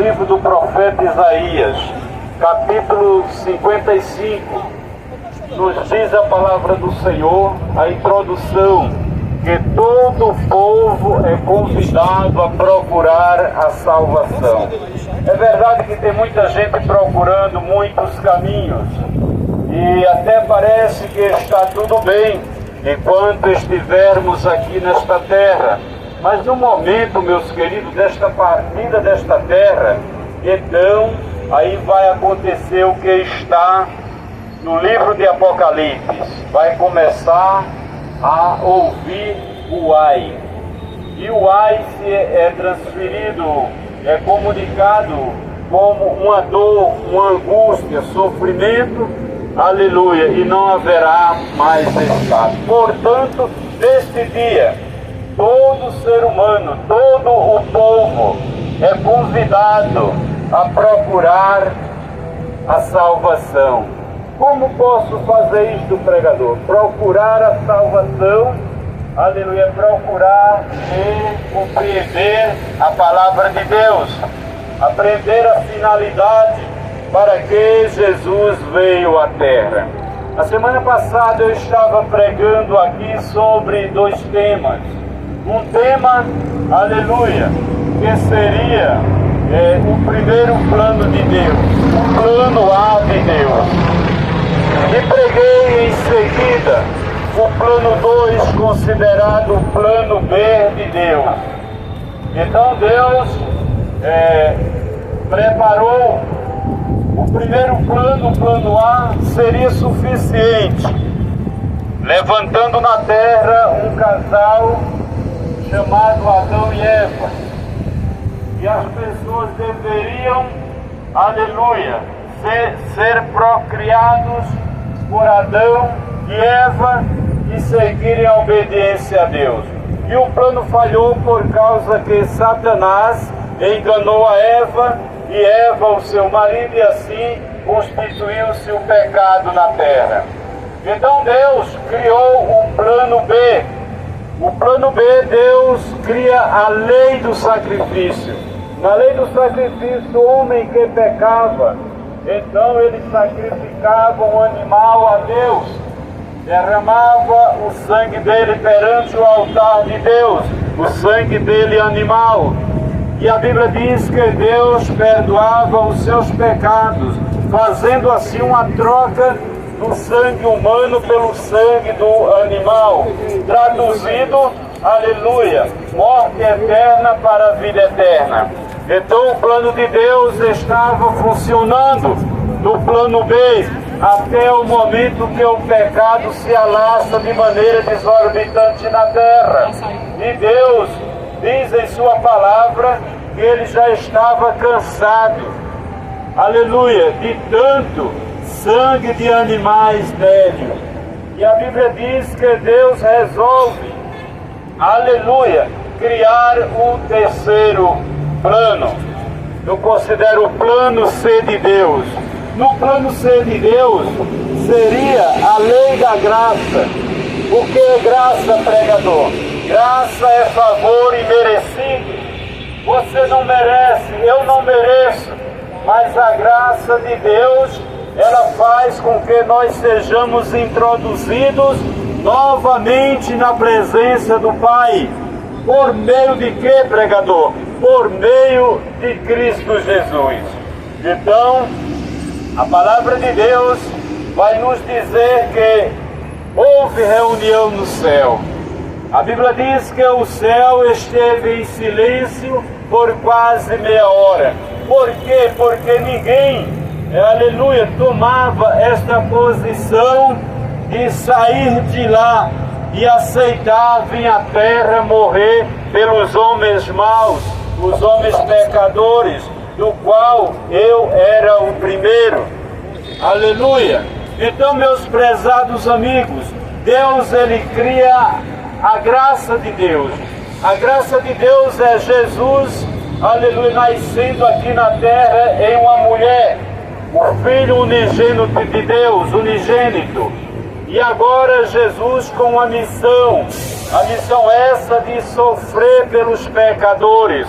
livro do profeta Isaías, capítulo 55, nos diz a palavra do Senhor, a introdução, que todo o povo é convidado a procurar a salvação. É verdade que tem muita gente procurando muitos caminhos, e até parece que está tudo bem enquanto estivermos aqui nesta terra. Mas no momento, meus queridos, desta partida desta terra, então aí vai acontecer o que está no livro de Apocalipse. Vai começar a ouvir o ai. E o ai é transferido, é comunicado como uma dor, uma angústia, sofrimento, aleluia, e não haverá mais estado. Portanto, neste dia, todo ser humano, todo o povo é convidado a procurar a salvação. Como posso fazer isto, pregador? Procurar a salvação, aleluia, procurar e compreender a palavra de Deus, aprender a finalidade para que Jesus veio à terra. A semana passada eu estava pregando aqui sobre dois temas. Um tema, aleluia, que seria o primeiro plano de Deus, o plano A de Deus. E preguei em seguida o plano 2, considerado o plano B de Deus. Então Deus preparou o primeiro plano, o plano A, seria suficiente, levantando na terra um casal chamado Adão e Eva. E as pessoas deveriam, aleluia, ser procriados por Adão e Eva e seguirem a obediência a Deus. E o plano falhou por causa que Satanás enganou a Eva e Eva, o seu marido, e assim constituiu-se o pecado na terra. Então Deus criou o plano B. O plano B, Deus cria a lei do sacrifício. Na lei do sacrifício, o homem que pecava, então ele sacrificava um animal a Deus, derramava o sangue dele perante o altar de Deus, o sangue dele animal. E a Bíblia diz que Deus perdoava os seus pecados, fazendo assim uma troca do sangue humano pelo sangue do animal. Traduzido, aleluia, morte eterna para a vida eterna. Então o plano de Deus estava funcionando no plano B, até o momento que o pecado se alastra de maneira desorbitante na terra. E Deus diz em sua palavra que ele já estava cansado, aleluia, de tanto sangue de animais velhos. E a Bíblia diz que Deus resolve, aleluia, criar o terceiro plano. Eu considero o plano C de Deus. No plano C de Deus seria a lei da graça. O que é graça, pregador? Graça é favor imerecido. Você não merece, eu não mereço, mas a graça de Deus, ela faz com que nós sejamos introduzidos novamente na presença do Pai. Por meio de quê, pregador? Por meio de Cristo Jesus. Então, a palavra de Deus vai nos dizer que houve reunião no céu. A Bíblia diz que o céu esteve em silêncio por quase meia hora. Por quê? Porque ninguém, aleluia, tomava esta posição de sair de lá e aceitar vir à terra morrer pelos homens maus, os homens pecadores, do qual eu era o primeiro. Aleluia! Então, meus prezados amigos, Deus, ele cria a graça de Deus. A graça de Deus é Jesus, aleluia, nascendo aqui na terra em uma mulher, o Filho unigênito de Deus, unigênito. E agora Jesus com a missão essa de sofrer pelos pecadores.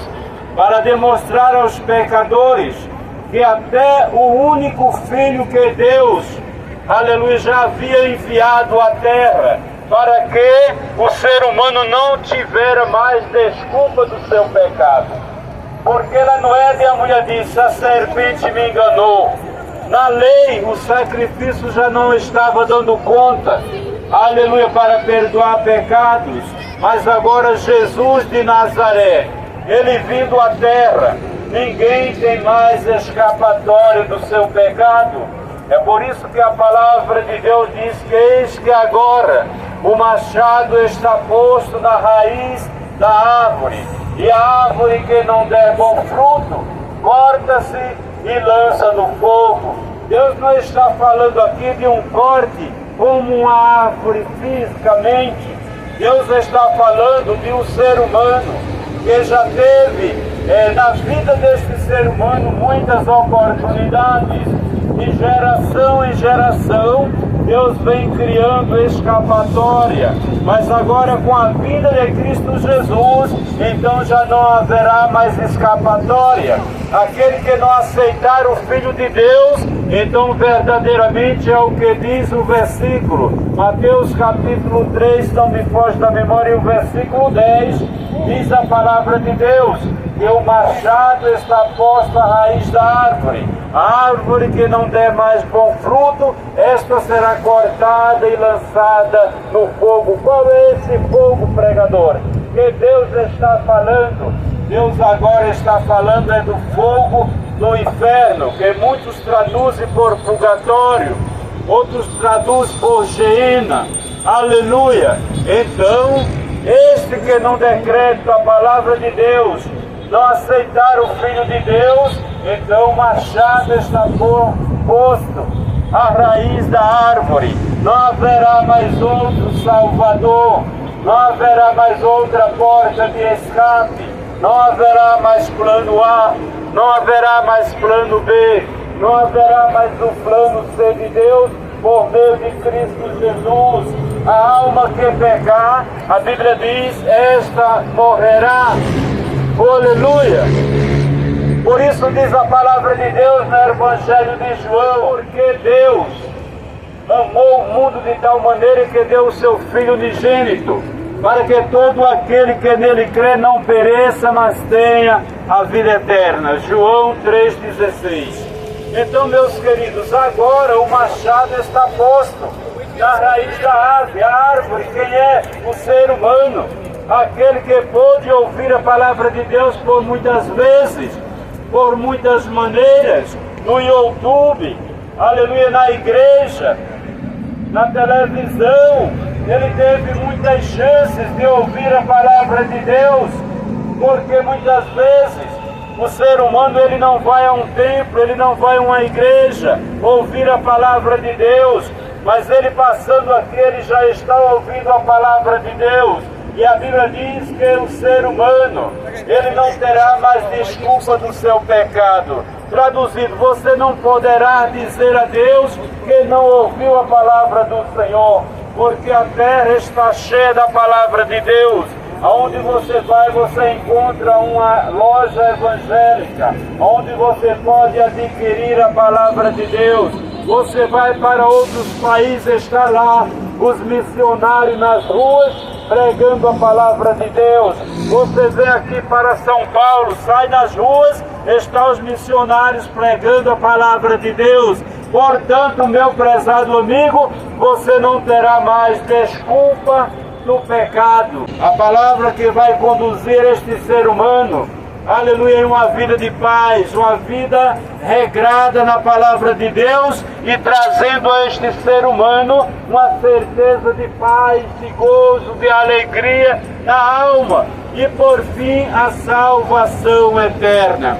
para demonstrar aos pecadores que até o único Filho que Deus, aleluia, já havia enviado à terra, para que o ser humano não tivesse mais desculpa do seu pecado. Porque lá no Éden a mulher disse: a serpente me enganou. Na lei o sacrifício já não estava dando conta, aleluia, para perdoar pecados. Mas agora Jesus de Nazaré, ele vindo à terra, ninguém tem mais escapatória do seu pecado. É por isso que a palavra de Deus diz que eis que agora o machado está posto na raiz da árvore, e a árvore que não der bom fruto, corta-se e lança no fogo. Deus não está falando aqui de um corte como uma árvore fisicamente. Deus está falando de um ser humano que já teve na vida deste ser humano muitas oportunidades. De geração em geração, Deus vem criando escapatória, mas agora com a vinda de Cristo Jesus, então já não haverá mais escapatória. Aquele que não aceitar o Filho de Deus, então verdadeiramente é o que diz o versículo, Mateus capítulo 3, não me foge da memória, e o versículo 10, diz a palavra de Deus, que o machado está posto à raiz da árvore. A árvore que não der mais bom fruto, esta será cortada e lançada no fogo. Qual é esse fogo, pregador? Que Deus está falando? Deus agora está falando é do fogo do inferno, que muitos traduzem por purgatório, outros traduzem por geena. Aleluia! Então, este que não decreta a palavra de Deus, não aceitar o Filho de Deus, então o machado está posto à raiz da árvore. Não haverá mais outro Salvador, não haverá mais outra porta de escape, não haverá mais plano A, não haverá mais plano B, não haverá mais o plano C de Deus por meio de Cristo Jesus. A alma que pecar, a Bíblia diz, esta morrerá. Aleluia! Por isso diz a palavra de Deus no Evangelho de João, porque Deus amou o mundo de tal maneira que deu o seu Filho unigênito, para que todo aquele que nele crê não pereça, mas tenha a vida eterna. João 3,16. Então, meus queridos, agora o machado está posto na raiz da árvore. A árvore, quem é? O ser humano. Aquele que pôde ouvir a palavra de Deus por muitas vezes, por muitas maneiras, no YouTube, aleluia, na igreja, na televisão. Ele teve muitas chances de ouvir a palavra de Deus, porque muitas vezes o ser humano ele não vai a um templo, ele não vai a uma igreja ouvir a palavra de Deus, mas ele passando aqui, ele já está ouvindo a palavra de Deus. E a Bíblia diz que o ser humano, ele não terá mais desculpa do seu pecado. Traduzido, você não poderá dizer a Deus que não ouviu a palavra do Senhor, porque a terra está cheia da palavra de Deus. Aonde você vai, você encontra uma loja evangélica, onde você pode adquirir a palavra de Deus. Você vai para outros países, está lá os missionários nas ruas, pregando a palavra de Deus. Você vem aqui para São Paulo, sai nas ruas, estão os missionários pregando a palavra de Deus. Portanto, meu prezado amigo, você não terá mais desculpa do pecado. A palavra que vai conduzir este ser humano, aleluia, em uma vida de paz, uma vida regrada na palavra de Deus e trazendo a este ser humano uma certeza de paz, de gozo, de alegria na alma e por fim a salvação eterna.